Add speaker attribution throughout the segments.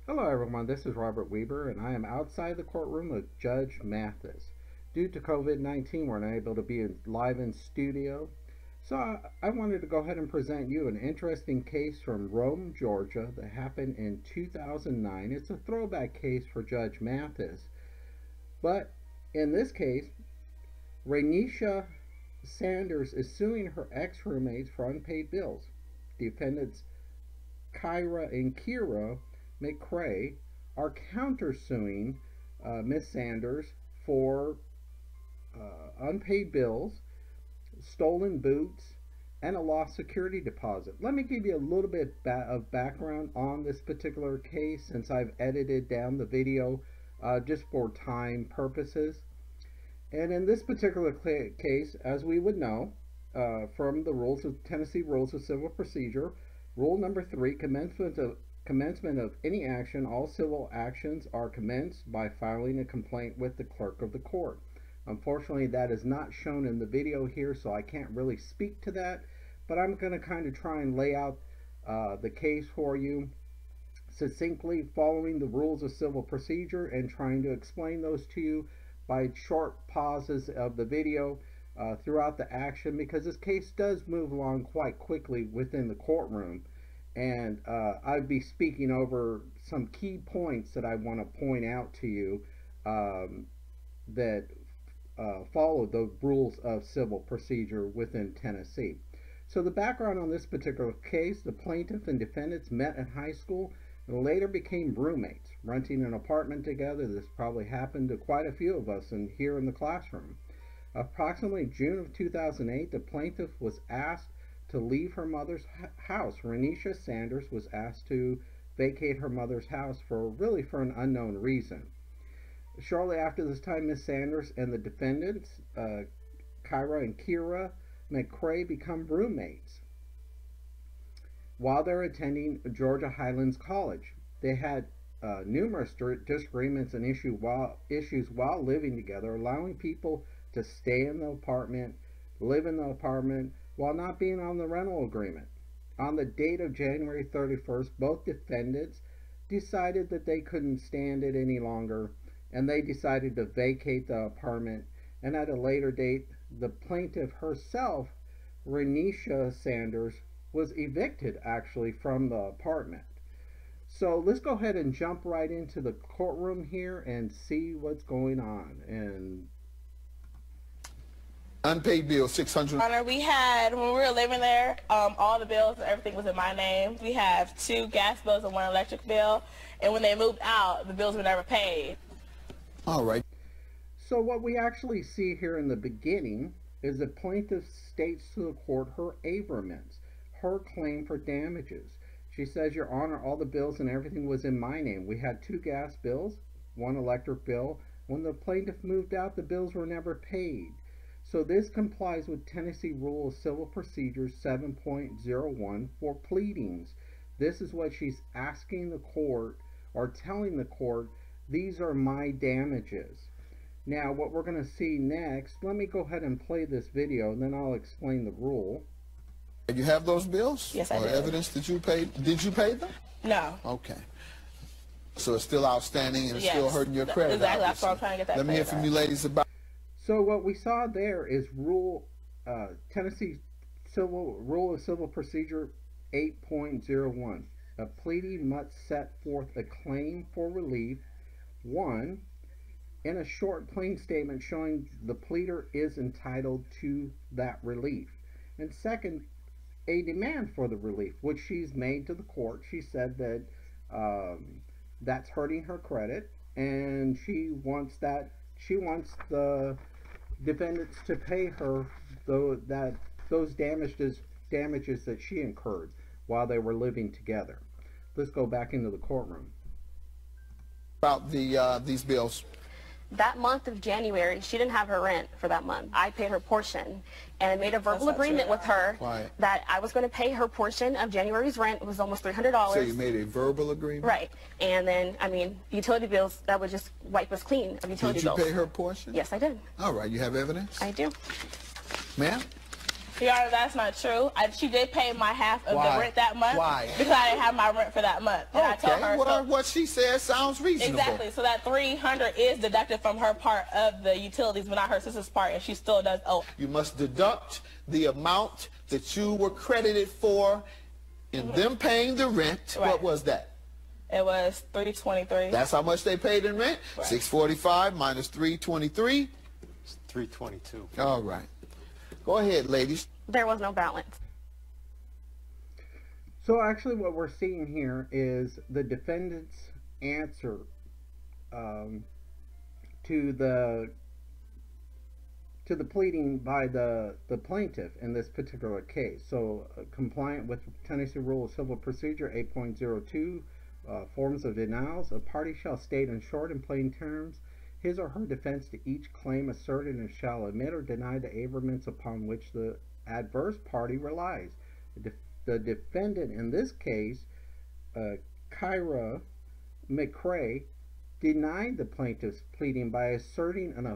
Speaker 1: Hello everyone, this is Robert Wieber and I am outside the courtroom with Judge Mathis. Due to COVID-19, we're not able to be live in studio, so I wanted to go ahead and present you an interesting case from Rome, Georgia that happened in 2009. It's a throwback case for Judge Mathis, but in this case, Renisha Sanders is suing her ex-roommates for unpaid bills. Defendants Kyra and Kira McCrae are countersuing Miss Sanders for unpaid bills, stolen boots, and a lost security deposit. Let me give you a little bit of background on this particular case since I've edited down the video just for time purposes. And in this particular case, as we would know from the Tennessee Rules of Civil Procedure, Rule number 3, commencement of any action. All civil actions are commenced by filing a complaint with the clerk of the court. Unfortunately, that is not shown in the video here, so I can't really speak to that, but I'm going to kind of try and lay out the case for you succinctly, following the rules of civil procedure and trying to explain those to you by short pauses of the video throughout the action, because this case does move along quite quickly within the courtroom. And I'd be speaking over some key points that I want to point out to you that follow the rules of civil procedure within Tennessee. So the background on this particular case: the plaintiff and defendants met in high school and later became roommates, renting an apartment together. This probably happened to quite a few of us here in the classroom. Approximately June of 2008, the plaintiff was asked to leave her mother's house. Renisha Sanders was asked to vacate her mother's house for an unknown reason. Shortly after this time, Ms. Sanders and the defendants, Kyra and Kira McCrae, become roommates while they're attending Georgia Highlands College. They had numerous disagreements and issues while living together, allowing people to stay in the apartment, live in the apartment, while not being on the rental agreement. On the date of January 31st, both defendants decided that they couldn't stand it any longer, and they decided to vacate the apartment. And at a later date, the plaintiff herself, Renisha Sanders, was evicted actually from the apartment. So let's go ahead and jump right into the courtroom here and see what's going on. And
Speaker 2: unpaid bill, 600.
Speaker 3: Honor, we had, when we were living there, all the bills and everything was in my name. We have 2 gas bills and 1 electric bill, and when they moved out, the bills were never paid.
Speaker 2: All right.
Speaker 1: So what we actually see here in the beginning is the plaintiff states to the court her averments, her claim for damages. She says, "Your Honor, all the bills and everything was in my name. We had 2 gas bills, 1 electric bill. When the plaintiff moved out, the bills were never paid." So this complies with Tennessee Rule of Civil Procedure 7.01 for pleadings. This is what she's asking the court, or telling the court, these are my damages. Now what we're going to see next, let me go ahead and play this video and then I'll explain the rule.
Speaker 2: You have those bills?
Speaker 3: Yes, I
Speaker 2: do. Evidence that you paid? Did you pay them?
Speaker 3: No.
Speaker 2: Okay. So it's still outstanding and it's still hurting your credit.
Speaker 3: Exactly. That's what I'm trying to get that.
Speaker 2: Let me hear from you ladies about.
Speaker 1: So what we saw there is Tennessee Rule of Civil Procedure 8.01. A pleading must set forth a claim for relief, 1, in a short plain statement showing the pleader is entitled to that relief, and 2nd, a demand for the relief, which she's made to the court. She said that that's hurting her credit, and she wants the defendants to pay her those damages that she incurred while they were living together. Let's go back into the courtroom.
Speaker 2: About these bills.
Speaker 4: That month of January, she didn't have her rent for that month. I paid her portion, and I made a verbal agreement with her that I was going to pay her portion of January's rent. It was almost $300.
Speaker 2: So you made a verbal agreement?
Speaker 4: Right. And then, I mean, utility bills, that would just wipe us clean of utility bills.
Speaker 2: Did you pay her portion?
Speaker 4: Yes, I did.
Speaker 2: All right. You have evidence?
Speaker 4: I do.
Speaker 2: Ma'am?
Speaker 3: Your Honor, that's not true. She did pay my half of
Speaker 2: Why?
Speaker 3: the rent that month.
Speaker 2: Why?
Speaker 3: Because I didn't have my rent for that month. And I told her,
Speaker 2: well, what she said sounds reasonable.
Speaker 3: exactly. So that $300 is deducted from her part of the utilities, but not her sister's part, and she still does owe.
Speaker 2: You must deduct the amount that you were credited for in them paying the rent.
Speaker 3: Right.
Speaker 2: What was that?
Speaker 3: It was $323.
Speaker 2: That's how much they paid in rent?
Speaker 3: Right.
Speaker 2: $645 minus $323.
Speaker 5: It's $322.
Speaker 2: All right. Go ahead, ladies.
Speaker 4: There was no balance.
Speaker 1: So actually what we're seeing here is the defendant's answer to the pleading by the plaintiff in this particular case. So compliant with Tennessee Rule of Civil Procedure 8.02, forms of denials, a party shall state in short and plain terms his or her defense to each claim asserted and shall admit or deny the averments upon which the adverse party relies. The defendant in this case, Kyra McCrae, denied the plaintiff's pleading by asserting an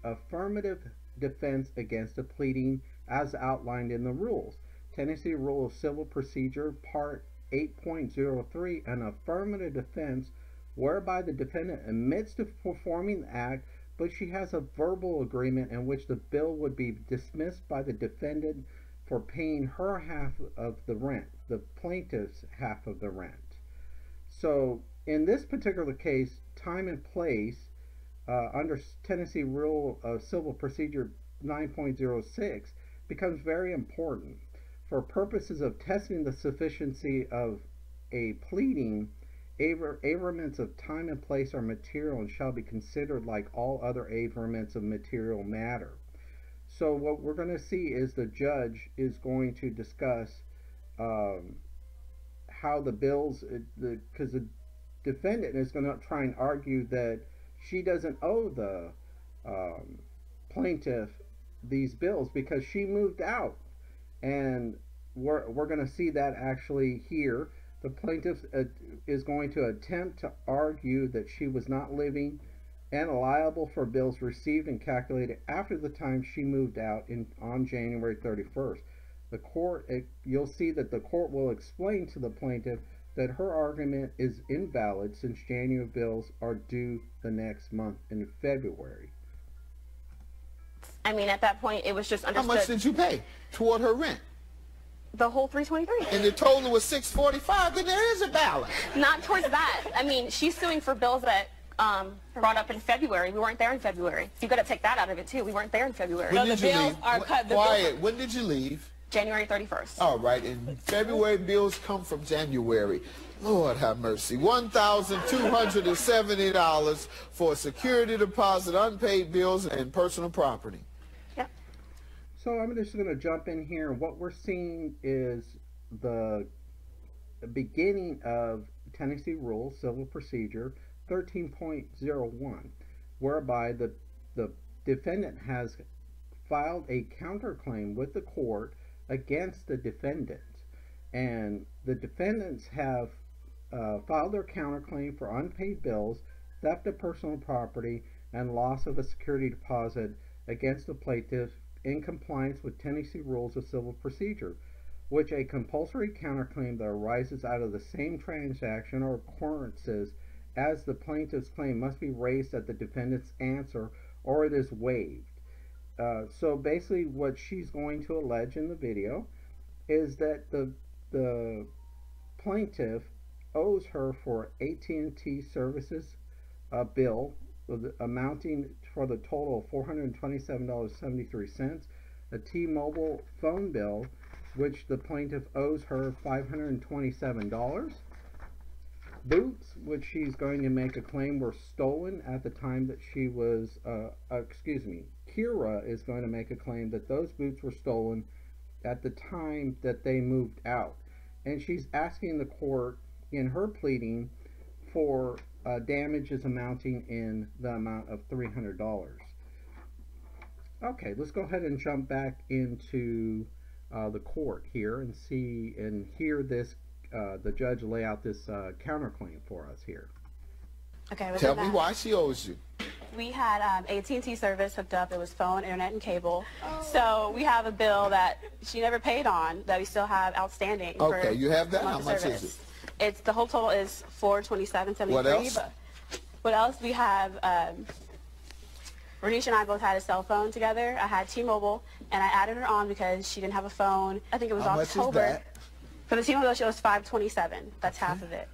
Speaker 1: affirmative defense against the pleading as outlined in the rules. Tennessee Rule of Civil Procedure Part 8.03, an affirmative defense whereby the defendant admits to performing the act, but she has a verbal agreement in which the bill would be dismissed by the defendant for paying her half of the rent, the plaintiff's half of the rent. So in this particular case, time and place under Tennessee Rule of Civil Procedure 9.06 becomes very important. For purposes of testing the sufficiency of a pleading, averments of time and place are material and shall be considered like all other averments of material matter. So what we're going to see is the judge is going to discuss how the bills, because the defendant is going to try and argue that she doesn't owe the plaintiff these bills because she moved out. And we're going to see that actually here. The plaintiff is going to attempt to argue that she was not living and liable for bills received and calculated after the time she moved out on January 31st. The court, you'll see that the court will explain to the plaintiff that her argument is invalid since January bills are due the next month in February.
Speaker 4: I mean, at that point, it was just understood.
Speaker 2: How much did you pay toward her rent?
Speaker 4: The whole $323.
Speaker 2: And the total was $645. Then there is a balance.
Speaker 4: Not towards that. I mean, she's suing for bills that brought up in February. We weren't there in February. So you got to take that out of it too. We weren't there in February.
Speaker 2: When
Speaker 3: No,
Speaker 2: did
Speaker 3: the
Speaker 2: you
Speaker 3: bills
Speaker 2: leave?
Speaker 3: are cut.
Speaker 2: Quiet. When did you leave?
Speaker 4: January 31st.
Speaker 2: All right. And February bills come from January. Lord have mercy. $1,270 for a security deposit, unpaid bills, and personal property.
Speaker 4: Yep.
Speaker 1: So I'm just going to jump in here. What we're seeing is the beginning of Tennessee Rule Civil Procedure 13.01, whereby the defendant has filed a counterclaim with the court against the defendant. And the defendants have filed their counterclaim for unpaid bills, theft of personal property, and loss of a security deposit against the plaintiff in compliance with Tennessee Rules of Civil Procedure, which a compulsory counterclaim that arises out of the same transaction or occurrences as the plaintiff's claim must be raised at the defendant's answer or it is waived. So basically what she's going to allege in the video is that the plaintiff owes her for AT&T services a bill amounting for the total of $427.73, a T-Mobile phone bill which the plaintiff owes her $527, boots which she's going to make a claim were stolen at the time that she was Kira is going to make a claim that those boots were stolen at the time that they moved out, and she's asking the court in her pleading for damages amounting in the amount of $300. Okay, let's go ahead and jump back into the court here and see and hear this the judge lay out this counterclaim for us here.
Speaker 4: Okay.
Speaker 2: Tell me why she owes you.
Speaker 6: We had AT&T service hooked up. It was phone, internet, and cable. So we have a bill that she never paid on that we still have outstanding.
Speaker 2: Okay, you have that? How much is it?
Speaker 6: It's the whole total is $427.73.
Speaker 2: What else?
Speaker 6: What else? We have Renisha and I both had a cell phone together. I had T-Mobile, and I added her on because she didn't have a phone. I think it was
Speaker 2: How
Speaker 6: October.
Speaker 2: much is that?
Speaker 6: For the T-Mobile, it was $527. That's half of it.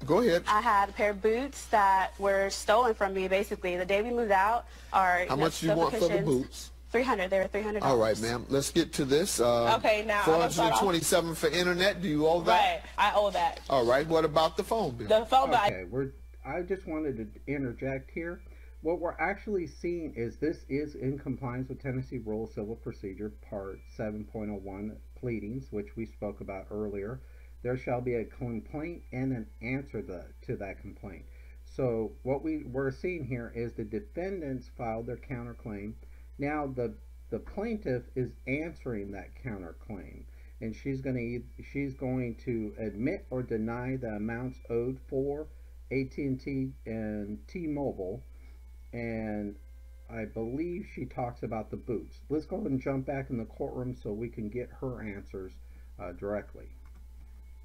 Speaker 2: Go ahead.
Speaker 6: I had a pair of boots that were stolen from me, basically. The day we moved out,
Speaker 2: how much do you want for the boots?
Speaker 6: $300. They were $300.
Speaker 2: All right, ma'am. Let's get to this.
Speaker 3: Okay, now
Speaker 2: $427 for internet. Do you owe that?
Speaker 3: Right, I owe that.
Speaker 2: All right. What about the phone bill?
Speaker 3: The phone bill.
Speaker 1: Okay, I just wanted to interject here. What we're actually seeing is this is in compliance with Tennessee Rule Civil Procedure Part 7.01 pleadings, which we spoke about earlier. There shall be a complaint and an answer to that complaint. So what we're seeing here is the defendants filed their counterclaim. Now the plaintiff is answering that counterclaim, and she's going to admit or deny the amounts owed for AT&T and T-Mobile, and I believe she talks about the boots. Let's go ahead and jump back in the courtroom so we can get her answers directly.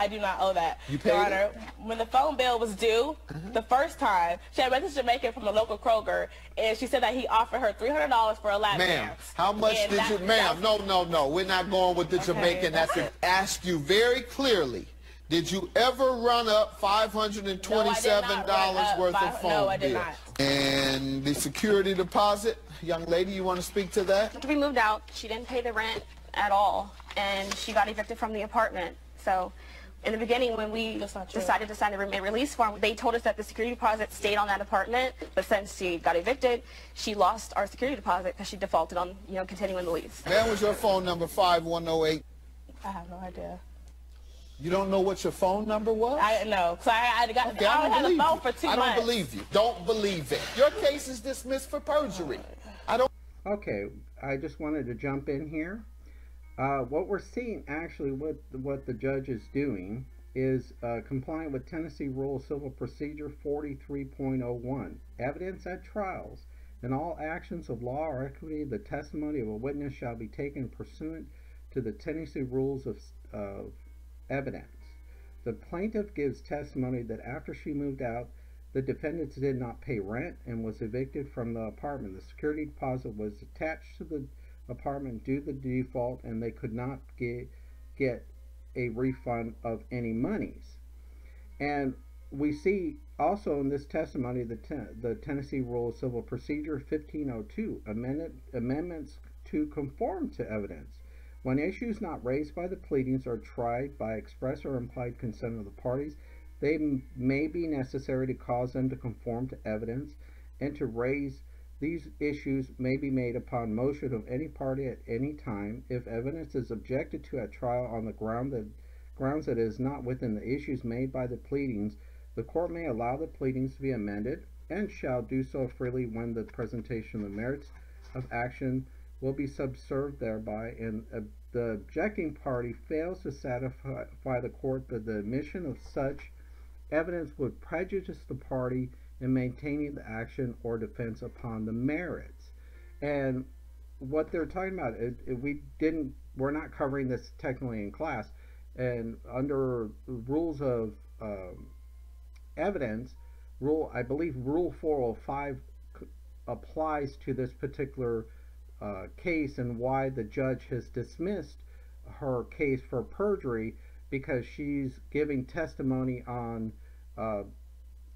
Speaker 3: I do not owe that.
Speaker 2: You paid
Speaker 3: Your Honor, when the phone bill was due the first time, she had a message to make it from a local Kroger, and she said that he offered her $300 for a lap
Speaker 2: Ma'am,
Speaker 3: dance.
Speaker 2: how much did you, ma'am, no, we're not going with the Jamaican. That's to ask you very clearly, did you ever run up $527 worth of phone
Speaker 3: No, I did
Speaker 2: bill?
Speaker 3: not.
Speaker 2: And the security deposit, young lady, you want to speak to that?
Speaker 4: After we moved out, she didn't pay the rent at all, and she got evicted from the apartment. So in the beginning, when we decided to sign the roommate release form, they told us that the security deposit stayed on that apartment, but since she got evicted, she lost our security deposit because she defaulted on, continuing the lease.
Speaker 2: Ma'am, was your phone number 5108?
Speaker 3: I have no idea.
Speaker 2: You don't know what your phone number was?
Speaker 3: I know. So I only had the phone for 2 months.
Speaker 2: I don't believe you. Don't believe it. Your case is dismissed for perjury.
Speaker 1: Okay, I just wanted to jump in here. What we're seeing, actually, what the judge is doing is complying with Tennessee Rule Civil Procedure 43.01. Evidence at trials. In all actions of law or equity, the testimony of a witness shall be taken pursuant to the Tennessee Rules of Evidence. The plaintiff gives testimony that after she moved out, the defendants did not pay rent and was evicted from the apartment. The security deposit was attached to the apartment due to the default, and they could not get a refund of any monies. And we see also in this testimony the Tennessee Rule of Civil Procedure 1502, amendments to conform to evidence. When issues not raised by the pleadings are tried by express or implied consent of the parties, they may be necessary to cause them to conform to evidence, and to raise these issues may be made upon motion of any party at any time. If evidence is objected to at trial on the grounds that it is not within the issues made by the pleadings, the court may allow the pleadings to be amended, and shall do so freely when the presentation of the merits of action will be subserved thereby, and the objecting party fails to satisfy the court that the admission of such evidence would prejudice the party in maintaining the action or defense upon the merits. And what they're talking about, we're not covering this technically in class, and under rules of evidence, I believe Rule 405 applies to this particular case, and why the judge has dismissed her case for perjury, because she's giving testimony on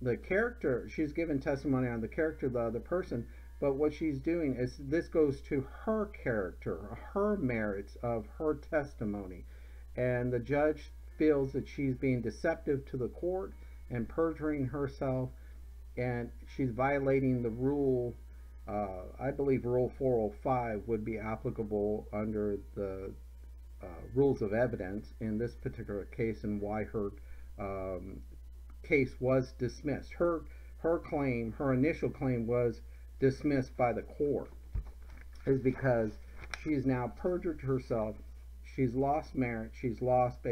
Speaker 1: the character. She's given testimony on the character of the other person, but what she's doing is this goes to her character, her merits of her testimony, and the judge feels that she's being deceptive to the court and perjuring herself, and she's violating the rule. I believe Rule 405 would be applicable under the rules of evidence in this particular case, and why her case was dismissed. Her initial claim was dismissed by the court is because she's now perjured herself. She's lost merit. She's lost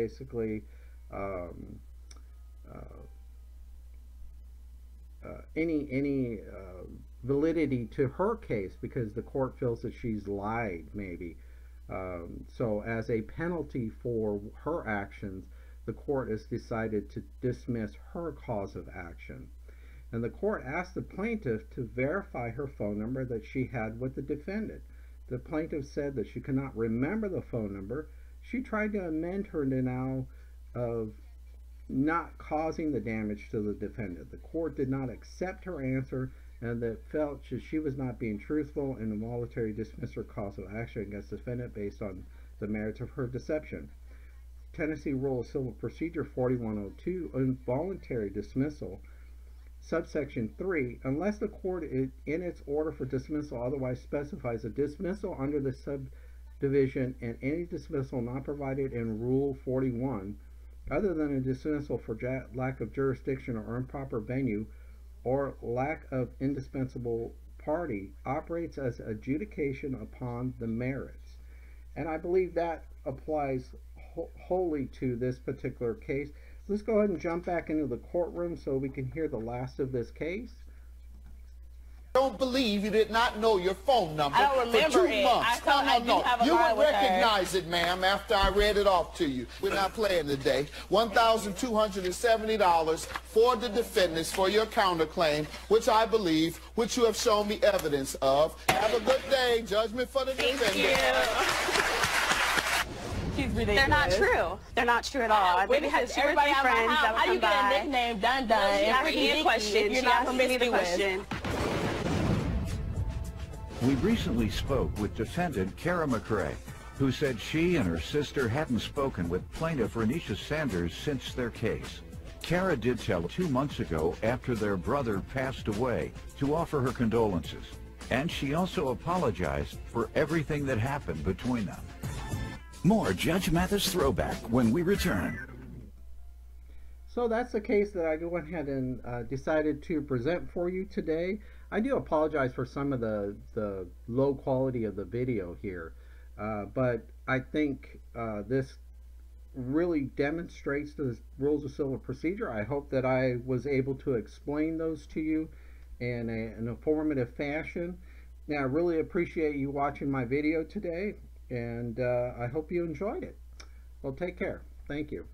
Speaker 1: any validity to her case, because the court feels that she's lied, maybe. So as a penalty for her actions, the court has decided to dismiss her cause of action. And the court asked the plaintiff to verify her phone number that she had with the defendant. The plaintiff said that she could not remember the phone number. She tried to amend her denial of not causing the damage to the defendant. The court did not accept her answer, and that felt she was not being truthful, and involuntary dismissed her cause of action against the defendant based on the merits of her deception. Tennessee Rule of Civil Procedure 4102, involuntary dismissal, subsection 3, unless the court in its order for dismissal otherwise specifies a dismissal under the subdivision and any dismissal not provided in Rule 41, other than a dismissal for lack of jurisdiction or improper venue or lack of indispensable party, operates as adjudication upon the merits. And I believe that applies wholly to this particular case. Let's go ahead and jump back into the courtroom so we can hear the last of this case.
Speaker 2: Don't believe you did not know your phone number
Speaker 3: I don't remember
Speaker 2: for 2
Speaker 3: it.
Speaker 2: months.
Speaker 3: I do have a
Speaker 2: You
Speaker 3: line
Speaker 2: would
Speaker 3: with her.
Speaker 2: recognize it, ma'am, after I read it off to you. We're not playing today. $1,270 for the defendants for your counterclaim, which I believe, which you have shown me evidence of. Have a good day. Judgment for the defendant.
Speaker 3: She's ridiculous.
Speaker 6: They're not true. They're not true at all. I think we had 2 or 3
Speaker 3: Everybody at my
Speaker 6: friends
Speaker 3: house,
Speaker 6: that would
Speaker 3: how
Speaker 6: come
Speaker 3: you get a
Speaker 6: by.
Speaker 3: nickname Dun Dun?
Speaker 6: She
Speaker 3: and
Speaker 6: asked
Speaker 3: Freaky
Speaker 6: me a
Speaker 3: Dicky
Speaker 6: question.
Speaker 3: if you're
Speaker 6: She
Speaker 3: not
Speaker 6: asked me the
Speaker 3: promiscuous?
Speaker 6: question.
Speaker 7: We recently spoke with defendant Kara McRae, who said she and her sister hadn't spoken with plaintiff Renisha Sanders since their case. Kara did tell 2 months ago, after their brother passed away, to offer her condolences. And she also apologized for everything that happened between them. More Judge Mathis Throwback when we return.
Speaker 1: So that's the case that I went ahead and decided to present for you today. I do apologize for some of the low quality of the video here, but I think this really demonstrates the rules of civil procedure. I hope that I was able to explain those to you in an informative fashion. Now, I really appreciate you watching my video today, and I hope you enjoyed it. Well, take care. Thank you.